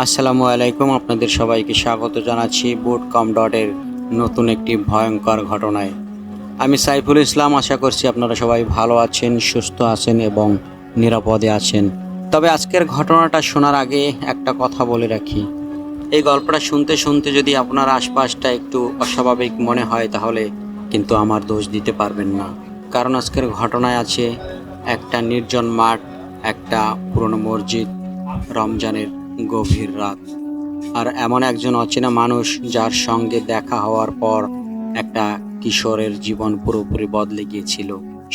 আসসালামু আলাইকুম, আপনাদের সবাইকে স্বাগত জানাচ্ছি বুট.com.এর নতুন একটি ভয়ঙ্কর ঘটনায়। আমি সাইফুল ইসলাম। আশা করছি আপনারা সবাই ভালো আছেন, সুস্থ আছেন এবং নিরাপদে আছেন। তবে আজকের ঘটনাটা শোনার আগে একটা কথা বলে রাখি। এই গল্পটা শুনতে শুনতে যদি আপনার আশপাশটা একটু অস্বাভাবিক মনে হয় তাহলে কিন্তু আমার দোষ দিতে পারবেন না। কারণ আজকের ঘটনায় আছে একটা নির্জন মাঠ, একটা পুরনো মসজিদ, রমজানের গভীর রাত, আর এমন একজন অচেনা মানুষ যার সঙ্গে দেখা হওয়ার পর একটা কিশোরের জীবন পুরোপুরি বদলে গিয়েছিল।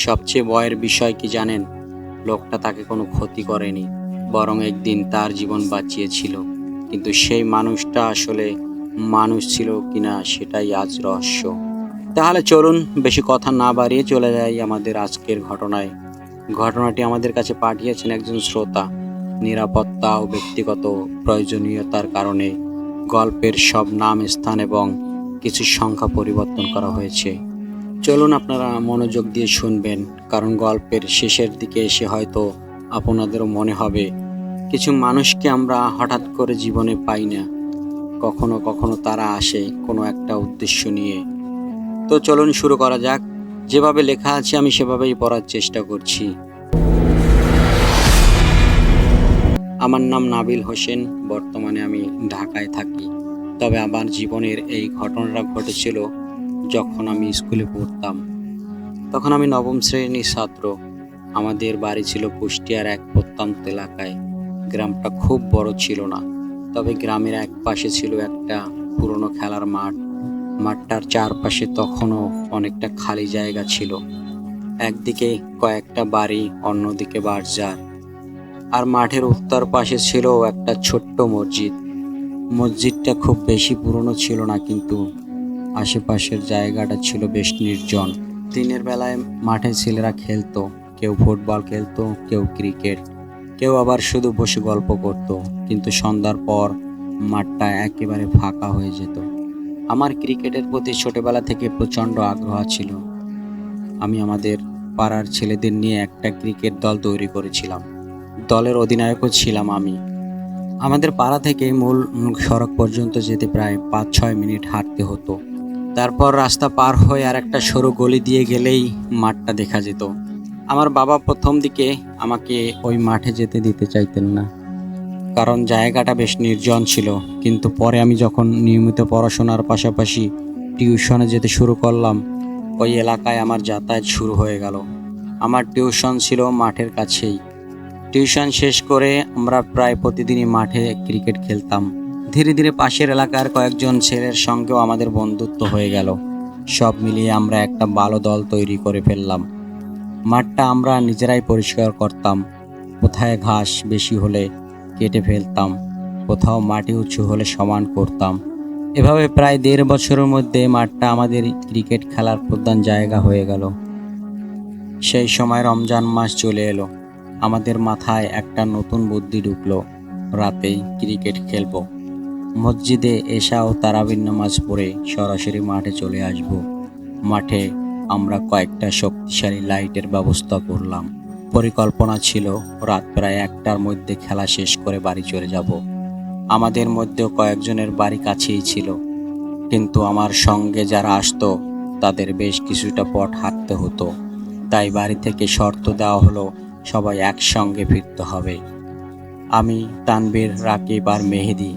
সবচেয়ে ভয়ের বিষয় কি জানেন? লোকটা তাকে কোনো ক্ষতি করেনি, বরং একদিন তার জীবন বাঁচিয়েছিল। কিন্তু সেই মানুষটা আসলে মানুষ ছিল কিনা সেটাই আজ রহস্য। তাহলে চলুন বেশি কথা না বাড়িয়ে চলে যাই আমাদের আজকের ঘটনায়। ঘটনাটি আমাদের কাছে পাঠিয়েছেন একজন শ্রোতা। নিরাপত্তা ও ব্যক্তিগত প্রয়োজনীয়তার কারণে গল্পের সব নাম, স্থান এবং কিছু সংখ্যা পরিবর্তন করা হয়েছে। চলুন আপনারা মনোযোগ দিয়ে শুনবেন, কারণ গল্পের শেষের দিকে এসে হয়তো আপনাদেরও মনে হবে কিছু মানুষকে আমরা হঠাৎ করে জীবনে পাই না, কখনো কখনো তারা আসে কোনো একটা উদ্দেশ্য নিয়ে। তো চলুন শুরু করা যাক। যেভাবে লেখা আছে আমি সেভাবেই পড়ার চেষ্টা করছি। আমার নাম নাবিল হোসেন। বর্তমানে আমি ঢাকায় থাকি। তবে আমার জীবনের এই ঘটনাটা ঘটেছিল যখন আমি স্কুলে পড়তাম। তখন আমি নবম শ্রেণীর ছাত্র। আমাদের বাড়ি ছিল কুষ্টিয়ার এক প্রত্যন্ত এলাকায়। গ্রামটা খুব বড় ছিল না, তবে গ্রামের এক পাশে ছিল একটা পুরনো খেলার মাঠ। মাঠটার চারপাশে তখনও অনেকটা খালি জায়গা ছিল। একদিকে কয়েকটা বাড়ি, অন্যদিকে বাজার। আর মাঠের উত্তর পাশে ছিল একটা ছোট্ট মসজিদ। মসজিদটা খুব বেশি পুরনো ছিল না, কিন্তু আশেপাশের জায়গাটা ছিল বেশ নির্জন। দিনের বেলায় মাঠে ছেলেরা খেলতো, কেউ ফুটবল খেলতো, কেউ ক্রিকেট, কেউ আবার শুধু বসে গল্প করত। কিন্তু সন্ধ্যার পর মাঠটা একেবারে ফাঁকা হয়ে যেত। আমার ক্রিকেটের প্রতি ছোটবেলা থেকে প্রচণ্ড আগ্রহ ছিল। আমি আমাদের পাড়ার ছেলেদের নিয়ে একটা ক্রিকেট দল তৈরি করেছিলাম। দলের অধিনায়কও ছিলাম আমি। আমাদের পাড়া থেকে মূল সড়ক পর্যন্ত যেতে প্রায় 5-6 মিনিট হাঁটতে হতো। তারপর রাস্তা পার হয়ে আর একটা সরু গলি দিয়ে গেলেই মাঠটা দেখা যেত। আমার বাবা প্রথম দিকে আমাকে ওই মাঠে যেতে দিতে চাইতেন না, কারণ জায়গাটা বেশ নির্জন ছিল। কিন্তু পরে আমি যখন নিয়মিত পড়াশোনার পাশাপাশি টিউশনে যেতে শুরু করলাম, ওই এলাকায় আমার যাতায়াত শুরু হয়ে গেল। আমার টিউশন ছিল মাঠের কাছেই। টিউশন শেষ করে আমরা প্রায় প্রতিদিনই মাঠে ক্রিকেট খেলতাম। ধীরে ধীরে পাশের এলাকার কয়েকজন ছেলের সঙ্গেও আমাদের বন্ধুত্ব হয়ে গেল। সব মিলিয়ে আমরা একটা ভালো দল তৈরি করে ফেললাম। মাঠটা আমরা নিজেরাই পরিষ্কার করতাম। কোথায় ঘাস বেশি হলে কেটে ফেলতাম, কোথাও মাটি উঁচু হলে সমান করতাম। এভাবে প্রায় 1.5 বছরের মধ্যে মাঠটা আমাদের ক্রিকেট খেলার প্রধান জায়গা হয়ে গেল। সেই সময় রমজান মাস চলে এলো। আমাদের মাথায় একটা নতুন বুদ্ধি ঢুকলো, রাতেই ক্রিকেট খেলবো। মসজিদে এশা ও তারাবির নামাজ পড়ে সরাসরি মাঠে চলে আসব। মাঠে আমরা কয়েকটা শক্তিশালী লাইটের ব্যবস্থা করলাম। পরিকল্পনা ছিল রাত প্রায় 1টার মধ্যে খেলা শেষ করে বাড়ি চলে যাব। আমাদের মধ্যেও কয়েকজনের বাড়ি কাছেই ছিল, কিন্তু আমার সঙ্গে যারা আসতো তাদের বেশ কিছুটা পথ হাঁটতে হতো। তাই বাড়ি থেকে শর্ত দেওয়া হলো, সবাই একসঙ্গে ফিরতে হবে। আমি, তানবীর, রাকিব আর মেহেদি,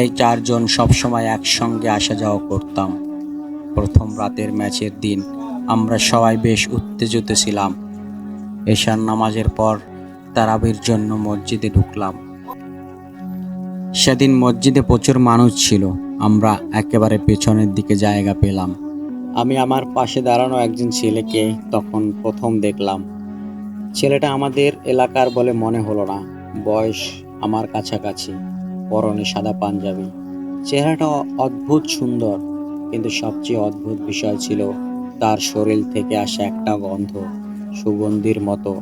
এই 4 জন সবসময় একসঙ্গে আসা যাওয়া করতাম। প্রথম রাতের ম্যাচের দিন আমরা সবাই বেশ উত্তেজিত ছিলাম। এশার নামাজের পর তারাবির জন্য মসজিদে ঢুকলাম। সেদিন মসজিদে প্রচুর মানুষ ছিল। আমরা একেবারে পেছনের দিকে জায়গা পেলাম। আমি আমার পাশে দাঁড়ানো একজন ছেলেকে তখন প্রথম দেখলাম। ছেলেটা আমাদের এলাকার বলে মনে হলো না, বয়স আমার কাছাকাছি, পরনে সাদা পাঞ্জাবি। চেহারাটা অদ্ভুত সুন্দর, কিন্তু সবচেয়ে অদ্ভুত বিষয় ছিল তার শরীর থেকে আসা একটা গন্ধ, সুগন্ধির মতো,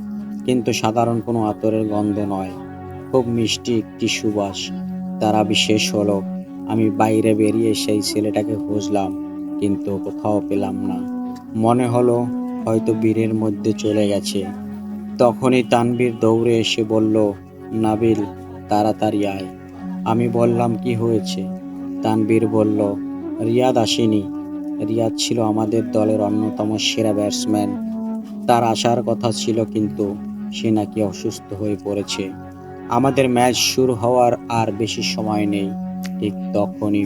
কিন্তু সাধারণ কোনো আতরের গন্ধ নয়, খুব মিষ্টি একটি সুবাস। তারাবি শেষ হলো, আমি বাইরে বেরিয়ে সেই ছেলেটাকে খুঁজলাম, কিন্তু কোথাও পেলাম না। মনে হলো হয়তো বীরের মধ্যে চলে গেছে। তখনই তানবীর দৌড়ে এসে বলল, নাবিল, তাড়াতাড়ি আয়। আমি বললাম, কি হয়েছে? তানবীর বলল, রিয়াদ আসেনি। রিয়াদ ছিল আমাদের দলের অন্যতম সেরা ব্যাটসম্যান। তার আসার কথা ছিল, কিন্তু সে নাকি অসুস্থ হয়ে পড়েছে। আমাদের ম্যাচ শুরু হওয়ার আর বেশি সময় নেই। ঠিক তখনই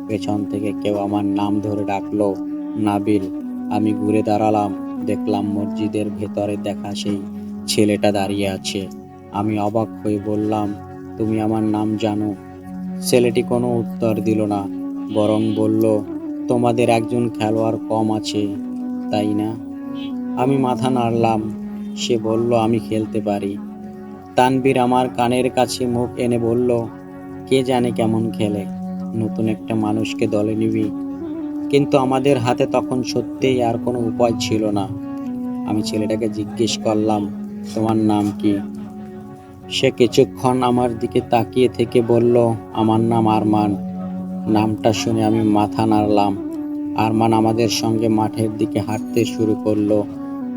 পেছন থেকে কেউ আমার নাম ধরে ডাকলো, নাবিল। আমি ঘুরে দাঁড়ালাম, দেখলাম মসজিদের ভেতরে দেখা সেই ছেলেটা দাঁড়িয়ে আছে। আমি অবাক হয়ে বললাম, তুমি আমার নাম জানো? ছেলেটি কোনো উত্তর দিল না, বরং বলল, তোমাদের একজন খেলোয়াড় কম আছে, তাই না? আমি মাথা নাড়লাম। সে বলল, আমি খেলতে পারি। তানবীর আমার কানের কাছে মুখ এনে বলল, কে জানে কেমন খেলে, নতুন একটা মানুষকে দলে নিবি। কিন্তু আমাদের হাতে তখন সত্যিই আর কোনো উপায় ছিল না। আমি ছেলেটাকে জিজ্ঞেস করলাম, তোমার নাম কি? সে কিছুক্ষণ আমার দিকে তাকিয়ে থেকে বলল, আমার নাম আরমান। নামটা শুনে আমি মাথা নাড়লাম। আরমান আমাদের সঙ্গে মাঠের দিকে হাঁটতে শুরু করলো।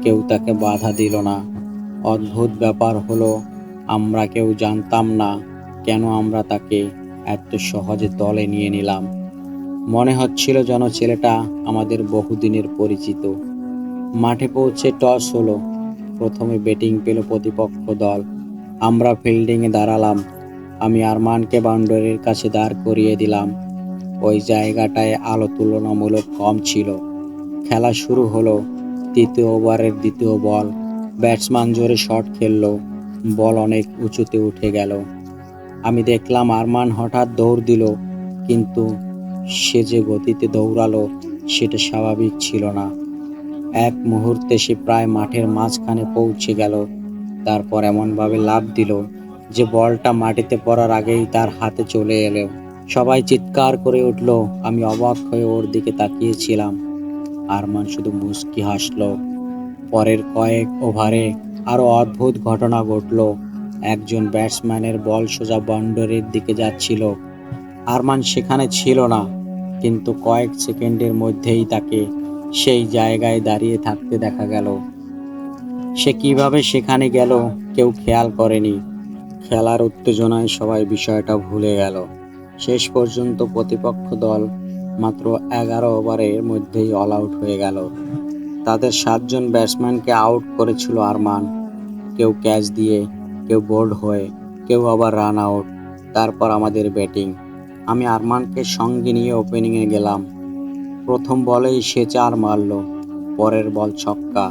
কেউ তাকে বাধা দিল না। অদ্ভুত ব্যাপার হলো, আমরা কেউ জানতাম না কেন আমরা তাকে এত সহজে দলে নিয়ে নিলাম। মনে হচ্ছিল যেন ছেলেটা আমাদের বহুদিনের পরিচিত। মাঠে পৌঁছে টস হলো। প্রথমে ব্যাটিং পেল প্রতিপক্ষ দল। আমরা ফিল্ডিংয়ে দাঁড়ালাম। আমি আরমানকে বাউন্ডারির কাছে দাঁড় করিয়ে দিলাম। ওই জায়গাটায় আলো তুলনামূলক কম ছিল। খেলা শুরু হলো। তৃতীয় ওভারের দ্বিতীয় বল। ব্যাটসম্যান জোরে শট খেললো। বল অনেক উঁচুতে উঠে গেল। আমি দেখলাম আরমান হঠাৎ দৌড় দিল, কিন্তু সে যে গতিতে দৌড়ালো সেটা স্বাভাবিক ছিল না। এক মুহূর্তে সে প্রায় মাঠের মাঝখানে পৌঁছে গেল। তারপর এমনভাবে লাফ দিল যে বলটা মাটিতে পড়ার আগেই তার হাতে চলে এলো। সবাই চিৎকার করে উঠল। আমি অবাক হয়ে ওর দিকে তাকিয়েছিলাম। আরমান শুধু মুচকি হাসলো। পরের কয়েক ওভারে আরো অদ্ভুত ঘটনা ঘটল। একজন ব্যাটসম্যানের বল সোজা বাউন্ডারির দিকে যাচ্ছিল। আরমান সেখানে ছিল না, কিন্তু কয়েক সেকেন্ডের মধ্যেই তাকে সেই জায়গায় দাঁড়িয়ে থাকতে দেখা গেল। সে কিভাবে সেখানে গেল কেউ খেয়াল করেনি। খেলার উত্তেজনায় সবাই বিষয়টা ভুলে গেল। শেষ পর্যন্ত প্রতিপক্ষ দল মাত্র 11 ওভারের মধ্যেই অল আউট হয়ে গেল। তাদের 7 জন ব্যাটসম্যানকে আউট করেছিল আরমান। কেউ ক্যাচ দিয়ে, কেউ বোল্ড হয়ে, কেউ আবার রান আউট। তারপর আমাদের ব্যাটিং। আমি আরমানকে সঙ্গে নিয়ে ওপেনিংয়ে গেলাম। প্রথম বলেই সে 4 মারল। পরের বল ছক্কা,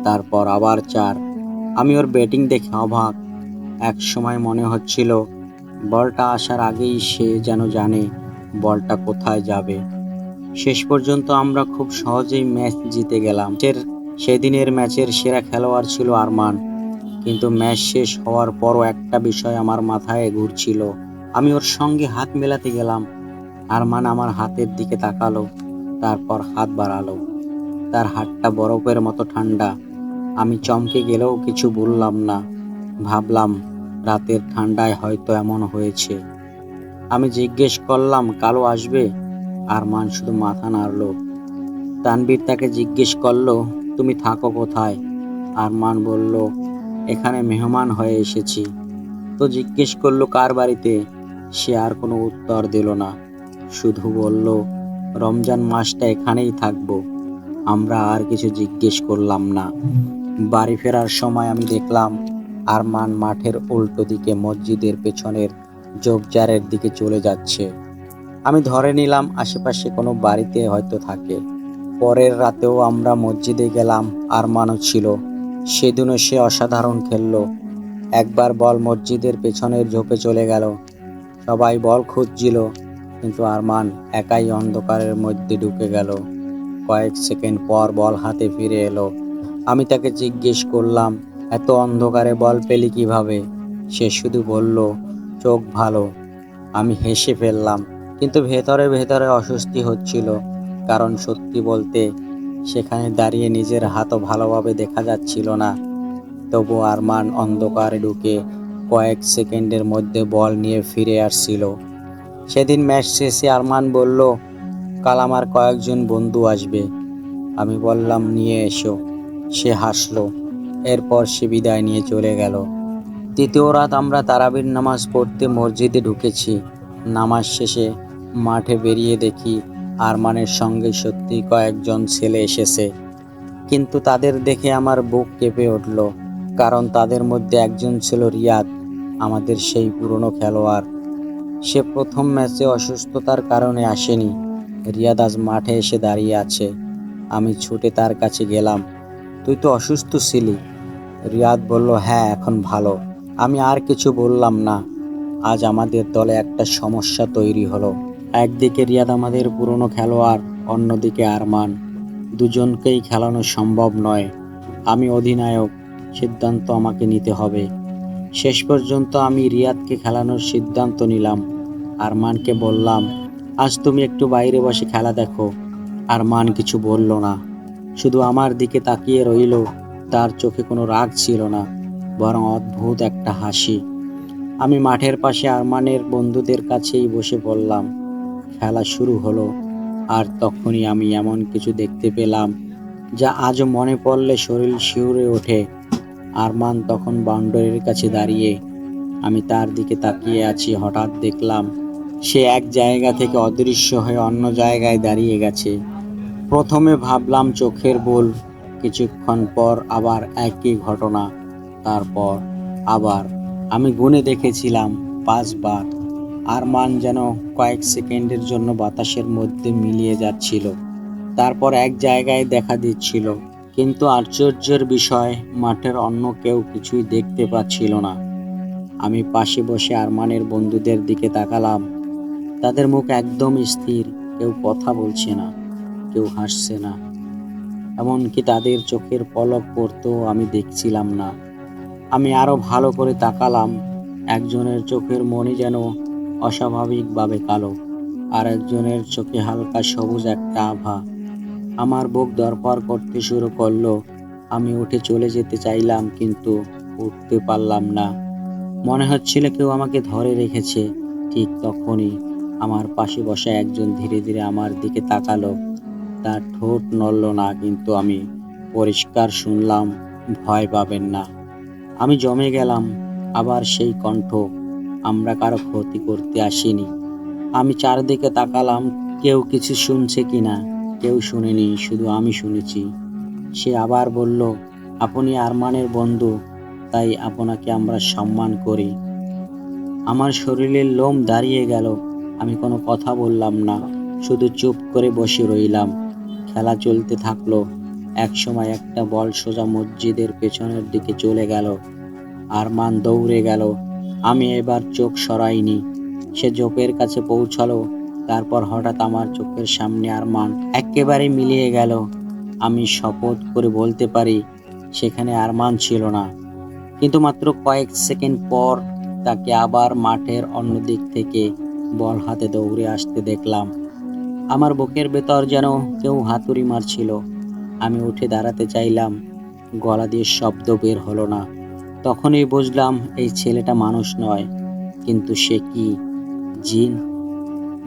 তারপর আবার 4। আমি ওর ব্যাটিং দেখে অবাক। এক সময় মনে হচ্ছিল বলটা আসার আগেই সে যেন জানে বলটা কোথায় যাবে। শেষ পর্যন্ত আমরা খুব সহজেই ম্যাচ জিতে গেলাম। সেদিনের ম্যাচের সেরা খেলোয়াড় ছিল আরমান। কিন্তু ম্যাচ শেষ হওয়ার পরও একটা বিষয় আমার মাথায় ঘুরছিল। আমি ওর সঙ্গে হাত মেলাতে গেলাম। আরমান আমার হাতের দিকে তাকালো, তারপর হাত বাড়ালো। তার হাতটা বরফের মতো ঠান্ডা। আমি চমকে গেলেও কিছু বললাম না। ভাবলাম, রাতের ঠান্ডায় হয়তো এমন হয়েছে। আমি জিজ্ঞেস করলাম, কালো আসবে? আরমান শুধু মাথা নাড়ল। তানবীর তাকে জিজ্ঞেস করলো, তুমি থাকো কোথায়? আরমান বলল, এখানে মেহমান হয়ে এসেছি। তো জিজ্ঞেস করলো, কার বাড়িতে? সে আর কোনো উত্তর দিল না, শুধু বলল, রমজান মাসটা এখানেই থাকবো। আমরা আর কিছু জিজ্ঞেস করলাম না। বাড়ি ফেরার সময় আমি দেখলাম আরমান মাঠের উল্টো দিকে মসজিদের পেছনের ঝোপঝাড়ের দিকে চলে যাচ্ছে। আমি ধরে নিলাম আশেপাশে কোনো বাড়িতে হয়তো থাকে। পরের রাতেও আমরা মসজিদে গেলাম, আরমানও ছিল। সেদিনও সে অসাধারণ খেললো। একবার বল মসজিদের পেছনের ঝোপে চলে গেল। সবাই বল খুঁজছিল, কিন্তু আরমান একাই অন্ধকারের মধ্যে ঢুকে গেল। কয়েক সেকেন্ড পর বল হাতে ফিরে এলো। আমি তাকে জিজ্ঞেস করলাম, এত অন্ধকারে বল পেলি কিভাবে? সে শুধু বলল, চোখ ভালো। আমি হেসে ফেললাম, কিন্তু ভেতরে ভেতরে অস্বস্তি হচ্ছিল। কারণ সত্যি বলতে সেখানে দাঁড়িয়ে নিজের হাতও ভালোভাবে দেখা যাচ্ছিল না। তবু আরমান অন্ধকারে ঢুকে কয়েক সেকেন্ডের মধ্যে বল নিয়ে ফিরে আসছিল। সেদিন ম্যাচ শেষে আরমান বলল, কাল আমার কয়েকজন বন্ধু আসবে। আমি বললাম, নিয়ে এসো। সে হাসলো। এরপর সে বিদায় নিয়ে চলে গেল। তৃতীয় রাত আমরা তারাবির নামাজ পড়তে মসজিদে ঢুকেছি। নামাজ শেষে মাঠে বেরিয়ে দেখি আরমানের সঙ্গে সত্যি কয়েকজন ছেলে এসেছে, কিন্তু তাদের দেখে আমার বুক কেঁপে উঠল, কারণ তাদের মধ্যে একজন ছিল রিয়াদ, আমাদের সেই পুরনো খেলোয়াড়। সে প্রথম ম্যাচে অসুস্থতার কারণে আসেনি। রিয়াদ আজ মাঠে এসে দাঁড়িয়ে আছে। আমি ছুটে তার কাছে গেলাম। তুই তো অসুস্থ ছিলি? রিয়াদ বলল, হ্যাঁ, এখন ভালো। আমি আর কিছু বললাম না। আজ আমাদের দলে একটা সমস্যা তৈরি হলো। একদিকে রিয়াদ আমাদের পুরনো খেলোয়াড়, অন্যদিকে আরমান। দুজনকেই খেলানো সম্ভব নয়। আমি অধিনায়ক, সিদ্ধান্ত আমাকে নিতে হবে। শেষ পর্যন্ত আমি রিয়াদকে খেলানোর সিদ্ধান্ত নিলাম। আরমানকে বললাম, আজ তুমি একটু বাইরে বসে খেলা দেখো। আরমান কিছু বলল না, শুধু আমার দিকে তাকিয়ে রইল। তার চোখে কোনো রাগ ছিল না, বরং অদ্ভুত একটা হাসি। আমি মাঠের পাশে আরমানের বন্ধুদের কাছেই বসে পড়লাম। খেলা শুরু হলো, আর তখনই আমি এমন কিছু দেখতে পেলাম যা আজও মনে পড়লে শরীর শিউরে ওঠে। আরমান তখন বাউন্ডারির কাছে দাঁড়িয়ে। আমি তার দিকে তাকিয়ে আছি। হঠাৎ দেখলাম সে এক জায়গা থেকে অদৃশ্য হয়ে অন্য জায়গায় দাঁড়িয়ে গেছে। প্রথমে ভাবলাম চোখের ভুল, কিছুক্ষণ পর আবার একই ঘটনা, তারপর আবার। আমি গুণে দেখেছিলাম 5 বার। আরমান যেন কয়েক সেকেন্ডের জন্য বাতাসের মধ্যে মিলিয়ে যাচ্ছিল, তারপর এক জায়গায় দেখা দিচ্ছিল। কিন্তু আশ্চর্যের বিষয়, মাঠের অন্য কেউ কিছুই দেখতে পাচ্ছিল না। আমি পাশে বসে আরমানের বন্ধুদের দিকে তাকালাম। তাদের মুখ একদম স্থির, কেউ কথা বলছে না, কেউ হাসছে না, এমনকি তাদের চোখের পলক পড়তেও আমি দেখছিলাম না। আমি আরো ভালো করে তাকালাম। একজনের চোখের মণি যেন অস্বাভাবিকভাবে কালো, আর একজনের চোখে হালকা সবুজ একটা আভা। আমার বুক ধড়ফড় করতে শুরু করলো। আমি উঠে চলে যেতে চাইলাম, কিন্তু উঠতে পারলাম না। মনে হচ্ছিল কেউ আমাকে ধরে রেখেছে। ঠিক তখনই আমার পাশে বসা একজন ধীরে ধীরে আমার দিকে তাকালো। তার ঠোঁট নড়ল না, কিন্তু আমি পরিষ্কার শুনলাম, ভয় পাবেন না। আমি জমে গেলাম। আবার সেই কণ্ঠ, আমরা কারো ক্ষতি করতে আসিনি। আমি চারদিকে তাকালাম, কেউ কিছু শুনছে কিনা। কেউ শুনেনি, শুধু আমি শুনেছি। সে আবার বলল, আপনি আরমানের বন্ধু, তাই আপনাকে আমরা সম্মান করি। আমার শরীরের লোম দাঁড়িয়ে গেল। আমি কোনো কথা বললাম না, শুধু চুপ করে বসে রইলাম। খেলা চলতে থাকলো। একসময় একটা বল সোজা মসজিদের পেছনের দিকে চলে গেল। আরমান দৌড়ে গেল। আমি এবার চোখ সরাইনি। সে ঝোপের কাছে পৌঁছালো। তারপর হঠাৎ আমার চোখের সামনে আরমান একেবারে মিলিয়ে গেল। আমি শপথ করে বলতে পারি, সেখানে আরমান ছিল না। কিন্তু মাত্র কয়েক সেকেন্ড পর তাকে আবার মাঠের অন্য দিক থেকে বল হাতে দৌড়ে আসতে দেখলাম। আমার বুকের ভেতর যেন কেউ হাতুড়ি মারছিল। আমি উঠে দাঁড়াতে চাইলাম, গলা দিয়ে শব্দ বের হলো না। তখনই বুঝলাম এই ছেলেটা মানুষ নয়। কিন্তু সে কি, জিন,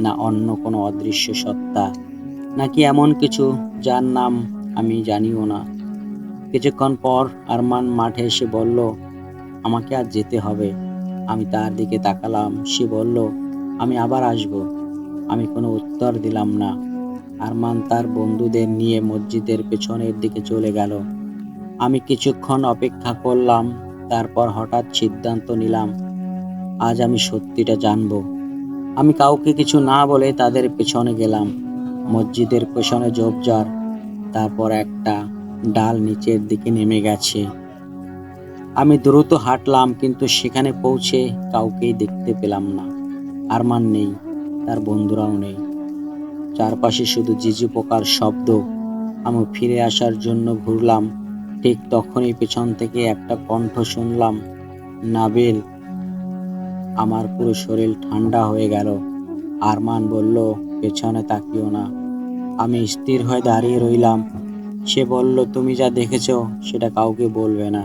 না অন্য কোনো অদৃশ্য সত্তা, নাকি এমন কিছু যার নাম আমি জানিও না। কিছুক্ষণ পর আরমান মাঠে এসে বলল, আমাকে আজ যেতে হবে। আমি তার দিকে তাকালাম। সে বলল, আমি আবার আসব। আমি কোনো উত্তর দিলাম না। আরমান তার বন্ধুদের নিয়ে মসজিদের পেছনের দিকে চলে গেল। আমি কিছুক্ষণ অপেক্ষা করলাম, তারপর হঠাৎ সিদ্ধান্ত নিলাম, আজ আমি সত্যিটা জানবো। আমি কাউকে কিছু না বলে তাদের পেছনে গেলাম। মসজিদের পেছনে ঝোপঝাড়, তারপর একটা ডাল নিচের দিকে নেমে গেছে। আমি দ্রুত হাঁটলাম, কিন্তু সেখানে পৌঁছে কাউকেই দেখতে পেলাম না। আরমান নেই, তার বন্ধুরাও নেই। চারপাশে শুধু ঝিঁঝি পোকার শব্দ। আমি ফিরে আসার জন্য ঘুরলাম। ঠিক তখনই পেছন থেকে একটা কণ্ঠ শুনলাম, নাবিল। আমার পুরো শরীর ঠান্ডা হয়ে গেল। আরমান বলল, পেছনে তাকিও না। আমি স্থির হয়ে দাঁড়িয়ে রইলাম। সে বলল, তুমি যা দেখেছ সেটা কাউকে বলবে না।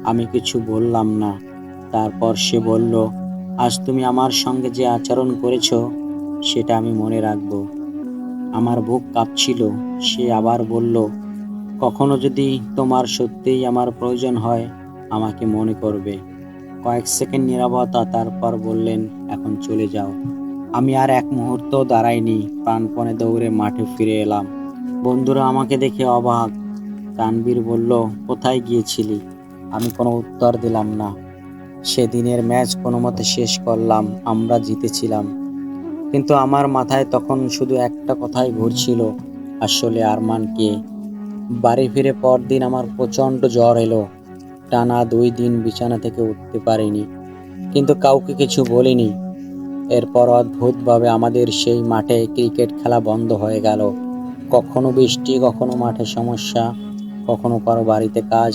আমি কিছু বললাম না। তারপর সে বলল, আজ তুমি আমার সঙ্গে যে আচরণ করেছ সেটা আমি মনে রাখব। আমার বুক কাঁপছিল। সে আবার বলল, কখনো যদি তোমার সত্যিই আমার প্রয়োজন হয়, আমাকে মনে করবে। কয়েক সেকেন্ড নীরবতা, তারপর বললেন, এখন চলে যাও। আমি আর এক মুহূর্ত দাঁড়াইনি, প্রাণপণে দৌড়ে মাঠে ফিরে এলাম। বন্ধুরা আমাকে দেখে অবাক। তানবীর বলল, কোথায় গিয়েছিলি? আমি কোনো উত্তর দিলাম না। সেদিনের ম্যাচ কোনো মতে শেষ করলাম, আমরা জিতেছিলাম। কিন্তু আমার মাথায় তখন শুধু একটা কথাই ঘুরছিল, আসলে আরমান কে? বাড়ি ফিরে পরদিন আমার প্রচণ্ড জ্বর এলো। টানা 2 দিন বিছানা থেকে উঠতে পারিনি, কিন্তু কাউকে কিছু বলিনি। এরপর অদ্ভুতভাবে আমাদের সেই মাঠে ক্রিকেট খেলা বন্ধ হয়ে গেল। কখনো বৃষ্টি, কখনো মাঠে সমস্যা, কখনো কারো বাড়িতে কাজ।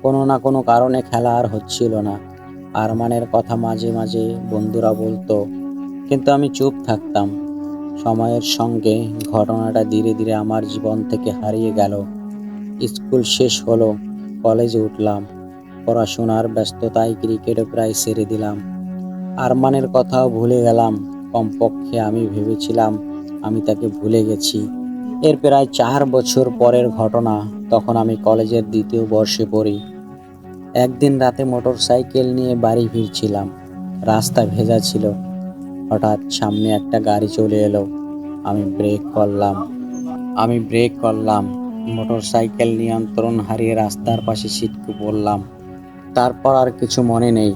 কোনো না কোনো কারণে খেলা আর হচ্ছিল না। আরমানের কথা মাঝে মাঝে বন্ধুরা বলতো, কিন্তু আমি চুপ থাকতাম। সময়ের সঙ্গে ঘটনাটা ধীরে ধীরে আমার জীবন থেকে হারিয়ে গেল। স্কুল শেষ হলো, কলেজে উঠলাম। পড়াশোনার ব্যস্ততায় ক্রিকেটও প্রায় ছেড়ে দিলাম। আরমানের কথাও ভুলে গেলাম। কমপক্ষে আমি ভেবেছিলাম আমি তাকে ভুলে গেছি। এর প্রায় 4 বছর পরের ঘটনা। তখন আমি কলেজের 2য় বর্ষে পড়ি। একদিন রাতে মোটর সাইকেল নিয়ে বাড়ি ফিরছিলাম। রাস্তা ভেজা ছিল। হঠাৎ সামনে একটা গাড়ি চলে এলো। আমি ব্রেক করলাম। মোটর সাইকেল নিয়ন্ত্রণ হারিয়ে রাস্তার পাশে ছিটকে পড়লাম। তারপর আর কিছু মনে নেই।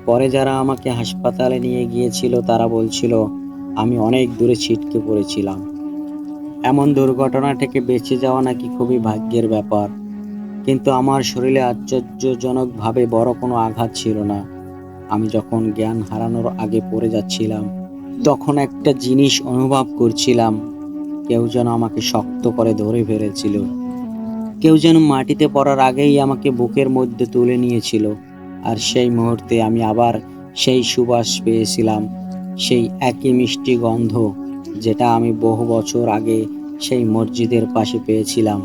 পরে যারা আমাকে হাসপাতালে নিয়ে গিয়েছিল তারা বলছিল আমি অনেক দূরে ছিটকে পড়েছিলাম। এমন দুর্ঘটনা থেকে বেঁচে যাওয়া নাকি খুবই ভাগ্যের ব্যাপার। কিন্তু আমার শরীরে আশ্চর্যজনকভাবে বড় কোনো আঘাত ছিল না। আমি যখন জ্ঞান হারানোর আগে পড়ে যাচ্ছিলাম, তখন একটা জিনিস অনুভব করছিলাম। কেউ যেন আমাকে শক্ত করে ধরে ফেলেছিল। কেউ যেন মাটিতে পড়ার আগেই আমাকে বুকের মধ্যে তুলে নিয়েছিল। আর সেই মুহূর্তে আমি আবার সেই সুবাস পেয়েছিলাম, সেই একই মিষ্টি গন্ধ, যেটা আমি বহু বছর আগে সেই মসজিদের পাশে পেয়েছিলাম।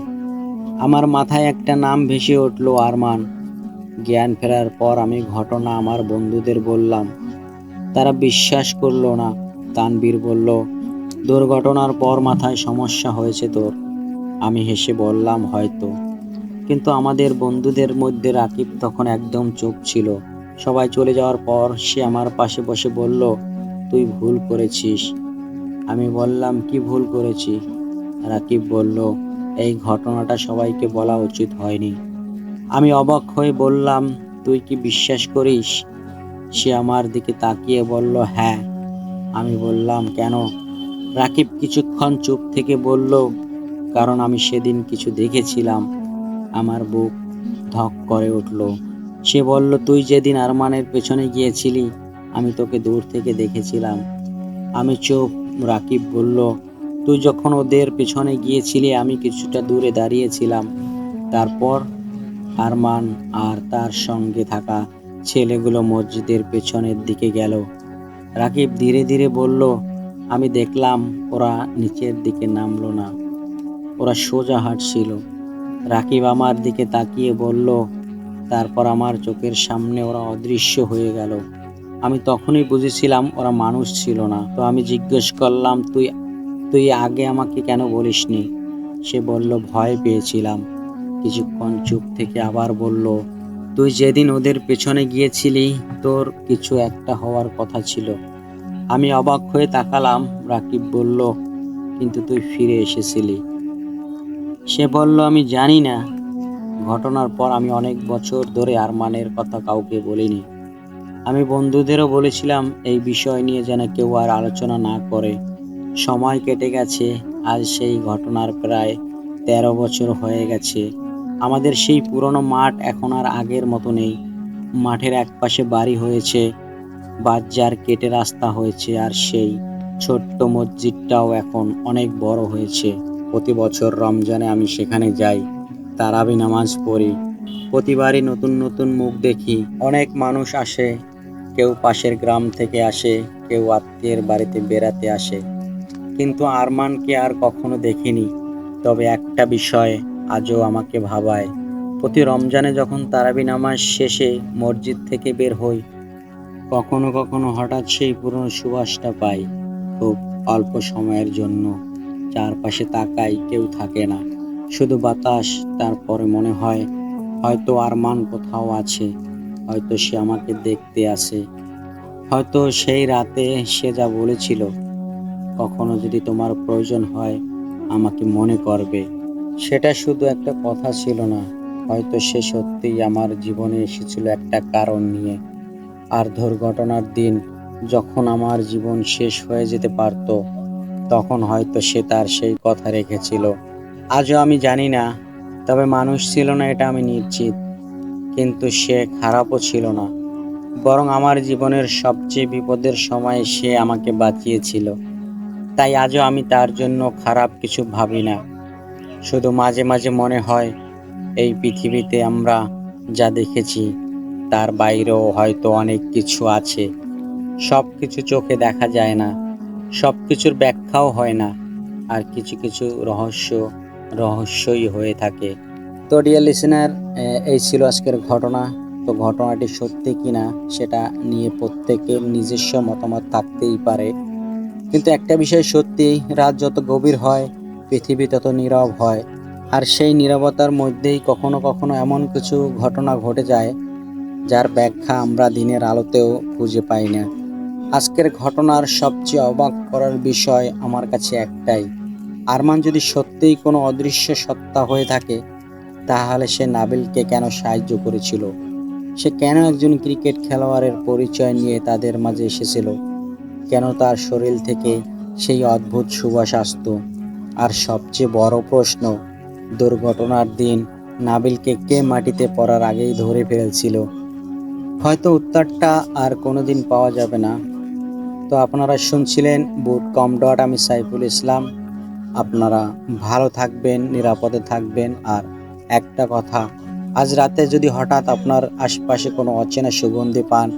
আমার মাথায় একটা নাম ভেসে উঠল, আরমান। জ্ঞান ফেরার পর আমি ঘটনা আমার বন্ধুদের বললাম। তারা বিশ্বাস করলো না। তানবীর বলল, দুর্ঘটনার পর মাথায় সমস্যা হয়েছে তোর। আমি হেসে বললাম, হয়তো। কিন্তু আমাদের বন্ধুদের মধ্যে রাকিব তখন একদম চুপ ছিল। সবাই চলে যাওয়ার পর সে আমার পাশে বসে বলল, তুই ভুল করেছিস। আমি বললাম, কি ভুল করেছি? রাকিব বলল, এই ঘটনাটা সবাইকে বলা উচিত হয়নি। আমি অবাক হয়ে বললাম, তুই কি বিশ্বাস করিস? সে আমার দিকে তাকিয়ে বলল, হ্যাঁ। আমি বললাম, কেন? রাকিব কিছুক্ষণ চুপ থেকে বলল, কারণ আমি সেদিন কিছু দেখেছিলাম। আমার বুক ধক করে উঠল। সে বলল, তুই যেদিন আরমানের পেছনে গিয়েছিলি, আমি তোকে দূর থেকে দেখেছিলাম। আমি চুপ। রাকিব বলল, তুই যখন ওদের পেছনে গিয়েছিলি আমি কিছুটা দূরে দাঁড়িয়েছিলাম। তারপর আরমান আর তার সঙ্গে থাকা ছেলেগুলো মসজিদের পেছনের দিকে গেল। রাকিব ধীরে ধীরে বলল, আমি দেখলাম ওরা নিচের দিকে নামলো না, ওরা সোজা হাঁটছিল। রাকিব আমার দিকে তাকিয়ে বলল, তারপর আমার চোখের সামনে ওরা অদৃশ্য হয়ে গেল। আমি তখনই বুঝেছিলাম ওরা মানুষ ছিল না। তো আমি জিজ্ঞেস করলাম, তুই তুই আগে আমাকে কেন বলিসনি? সে বলল, ভয় পেয়েছিলাম। কিছুক্ষণ চুপ থেকে আবার বলল, তুই যেদিন ওদের পেছনে গিয়েছিলি তোর কিছু একটা হওয়ার কথা ছিল। আমি অবাক হয়ে তাকালাম। রাকিব বলল, কিন্তু তুই ফিরে এসেছিলি। সে বলল, আমি জানি না। ঘটনার পর আমি অনেক বছর ধরে আরমানের কথা কাউকে বলিনি। আমি বন্ধুদেরও বলেছিলাম এই বিষয় নিয়ে যেন কেউ আর আলোচনা না করে। সময় কেটে গেছে। আজ সেই ঘটনার প্রায় 13 বছর হয়ে গেছে। আমাদের সেই পুরনো মাঠ এখন আর আগের মতো নেই। মাঠের একপাশে বাড়ি হয়েছে, বাজার কেটে রাস্তা হয়েছে, আর সেই ছোট্ট মসজিদটাও এখন অনেক বড় হয়েছে। প্রতি বছর রমজানে আমি সেখানে যাই, তারাবি নামাজ পড়ি। প্রতিবারই নতুন নতুন মুখ দেখি। অনেক মানুষ আসে, কেউ পাশের গ্রাম থেকে আসে, কেউ আত্মীয়ের বাড়িতে বেড়াতে আসে। কিন্তু আরমানকে আর কখনো দেখিনি। তবে একটা বিষয় আজও আমাকে ভাবায়। প্রতি রমজানে যখন তারাবি নামাজ শেষে মসজিদ থেকে বের হই, কখনো কখনো হঠাৎ সেই পুরনো সুবাসটা পাই। খুব অল্প সময়ের জন্য। চারপাশে তাকাই, কেউ থাকে না, শুধু বাতাস। তারপরে মনে হয় হয়তো আরমান কোথাও আছে, হয়তো সে আমাকে দেখতে আসে। হয়তো সেই রাতে সে যা বলেছিল, কখনো যদি তোমার প্রয়োজন হয় আমাকে মনে করবে, সেটা শুধু একটা কথা ছিল না। হয়তো সে সত্যিই আমার জীবনে এসেছিল একটা কারণ নিয়ে। আর দুর্ঘটনার দিন যখন আমার জীবন শেষ হয়ে যেতে পারত, তখন হয়তো সে তার সেই কথা রেখেছিল। আজও আমি জানি না, তবে মানুষ ছিল না এটা আমি নিশ্চিত। কিন্তু সে খারাপও ছিল না, বরং আমার জীবনের সবচেয়ে বিপদের সময়ে সে আমাকে বাঁচিয়েছিল। তাই আজও আমি তার জন্য খারাপ কিছু ভাবি না। শুধু মাঝে মাঝে মনে হয়, এই পৃথিবীতে আমরা যা দেখেছি তার বাইরেও হয়তো অনেক কিছু আছে। সব কিছু চোখে দেখা যায় না, সব কিছুর ব্যাখ্যাও হয় না। আর কিছু কিছু রহস্যই হয়ে থাকে। তো ডিয়ার লিসেনার, এই ছিল আজকের ঘটনা। তো ঘটনাটি সত্যি কিনা সেটা নিয়ে প্রত্যেকের নিজস্ব মতামত থাকতেই পারে। কিন্তু একটা বিষয় সত্যি, রাত যত গভীর হয় পৃথিবী তত নীরব হয়। আর সেই নীরবতার মধ্যেই কখনো কখনো এমন কিছু ঘটনা ঘটে যায় যার ব্যাখ্যা আমরা দিনের আলোতেও খুঁজে পাই না। আজকের ঘটনার সবচেয়ে অবাক করার বিষয় আমার কাছে একটাই, আরমান যদি সত্যিই কোনো অদৃশ্য সত্তা হয়ে থাকে, তাহলে সে নাবিলকে কেন সাহায্য করেছিল? সে কেন একজন ক্রিকেট খেলোয়াড়ের পরিচয় নিয়ে তাদের মাঝে এসেছিল? কেন তার শরীর থেকে সেই অদ্ভুত সুবাস আসতো? আর সবচেয়ে বড় প্রশ্ন, দুর্ঘটনার দিন নাবিলকে কে মাটিতে পড়ার আগেই ধরে ফেলেছিল? হয়তো উত্তরটা আর কোনোদিন পাওয়া যাবে না। তো আপনারা শুনছিলেন বুট কম ডট, আমি সাইফুল ইসলাম। আপনারা ভালো থাকবেন, নিরাপদে থাকবেন। আর একটা কথা, আজ রাতে যদি হঠাৎ আপনার আশেপাশে কোনো অচেনা সুগন্ধি পান,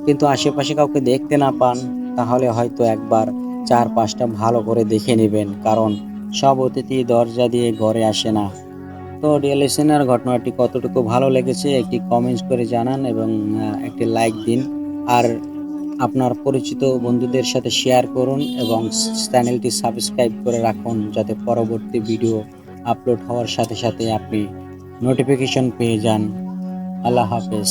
কিন্তু আশেপাশে কাউকে দেখতে না পান, তাহলে হয়তো একবার চারপাশটা ভালো করে দেখে নেবেন, কারণ সব অতিথি দরজা দিয়ে ঘরে আসে না। তো ডিয়ার লিসেনার, ঘটনাটি কতটুকু ভালো লেগেছে একটি কমেন্টস করে জানান এবং একটি লাইক দিন। আর আপনার পরিচিত বন্ধুদের সাথে শেয়ার করুন এবং চ্যানেলটি সাবস্ক্রাইব করে রাখুন, যাতে পরবর্তী ভিডিও আপলোড হওয়ার সাথে সাথে আপনি নোটিফিকেশন পেয়ে যান। আল্লাহ হাফেজ।